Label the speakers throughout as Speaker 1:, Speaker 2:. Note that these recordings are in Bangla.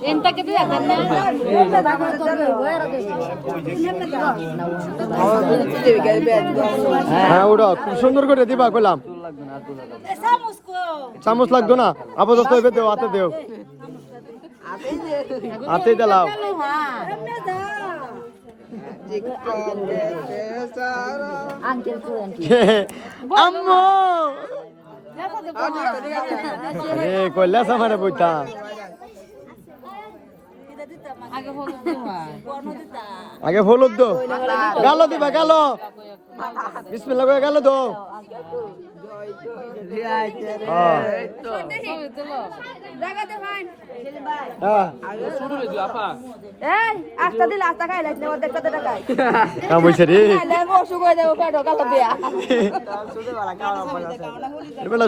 Speaker 1: Entak itu ya karena
Speaker 2: হ্যাঁ ওটা খুব সুন্দর করে দিবা কইলাম চামচ লাগতো না আপাতত হইবে দেও হাতে দেও হাতে দিলাও আম্মু এ কইলা সামারে বইতা আগে হলুদ দো গালো দিবা গালো বিসমিল্লাহ করে গালো দো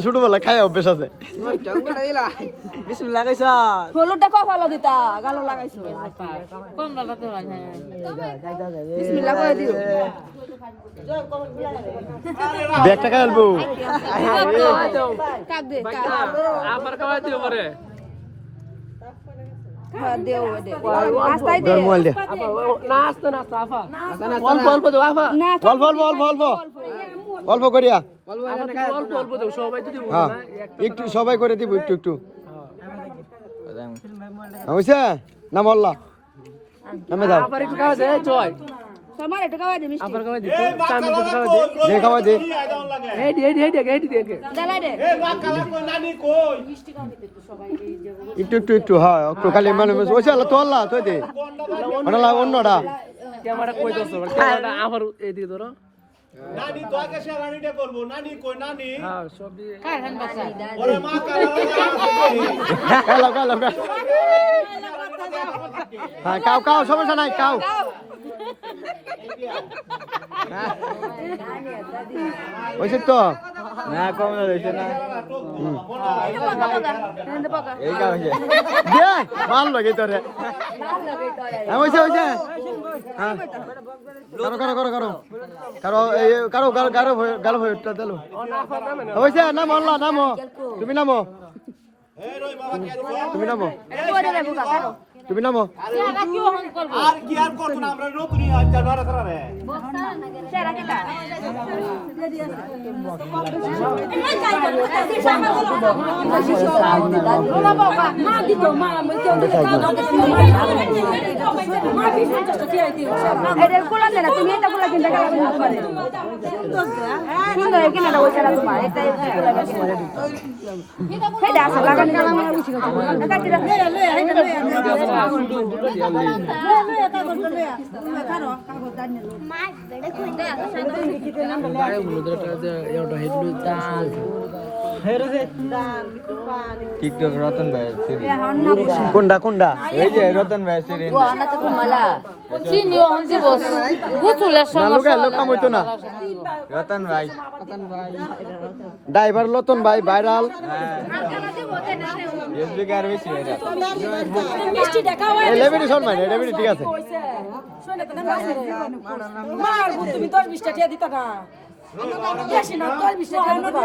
Speaker 2: ছোট বেলা খাই অভ্যেস আছে
Speaker 3: হলুদটা কপালো দিতা গালো লাগাইছো বিসমিল্লাহ করে দিও
Speaker 2: ব্যাগটা খেলবো
Speaker 3: কাক দে
Speaker 4: আবার খাওয়া দিও পরে
Speaker 3: দেও দে আস্তাই দে
Speaker 2: মোবাইল দে
Speaker 4: নাস্তা নাস্তা আফা অল্প অল্প দাও আফা
Speaker 2: অল্প অল্প অল্প অল্প অল্প করিয়া
Speaker 4: অল্প অল্প দাও সবাই তো দিব
Speaker 2: হ্যাঁ একটু সবাই করে দিব একটু একটু হইছে না মোল্লা নামে যাও
Speaker 4: আবার একটু খাওয়া দে জয়
Speaker 3: তোমার এটা খাওয়া দে মিষ্টি
Speaker 4: আবার খাওয়া দে চামচ দিয়ে খাওয়া দে
Speaker 2: দে খাওয়া দে
Speaker 4: হেডি দেখে
Speaker 3: দালাই দে
Speaker 2: একটু একটু একটু হ্যাঁ একটু খালি মানে ওইছে আল্লাহ তো আল্লাহ তো দে ওটা অন্যটা
Speaker 4: ক্যামেরা কই দছ ক্যামেরাটা আবার এদিকে ধরো
Speaker 5: নানি তো আগে সে রানিটা করব নানি কই নানি
Speaker 4: হ্যাঁ সব দিয়ে
Speaker 1: kan bahasa.
Speaker 5: ওরে মা
Speaker 2: কালো কালো হ্যাঁ কাও কাও সমস্যা নাই কাও ওইছে তো না কম হইছে না এই কাও হইছে দে মাল লাগে তোরে হ্যাঁ হইছে হইছে হ্যাঁ করো করো করো করো এই করো গালো গালো হইটা দিলো হইছে নাম আল্লাহ নামো তুমি নামো তুমি নামো তুমি নামো
Speaker 1: Siapa kau orang korban?
Speaker 5: আর কি আর করব না আমরা নতুন আচ্ছা নড়া করা রে
Speaker 3: সেরা কেটা এদের কোলা দেনা তুমি এটা কোলা কিনতে গেলে সুন্দর কিনা দাও সেটা তোমার এটা হেডা আসা লাগান কালা মানে বুঝি কথা কাটি রে
Speaker 2: টিকটক রতন ভাই কোনটা কোনটা এই যে রতন ভাই series
Speaker 1: Sini orang sih bos. Betul lah
Speaker 2: না লোকে লোকাম হইতো না রতন ভাই ড্রাইভার রতন ভাই ভাইরাল এসবি কার বেশি ভাইরাল
Speaker 3: মিষ্টি দেখাও
Speaker 2: এই লেভেল শট মানে লেভেল ঠিক আছে
Speaker 3: শুনে তো মার তুমি 10-20 টাকা দিতা না বেশি না 10-20 টাকা দিতা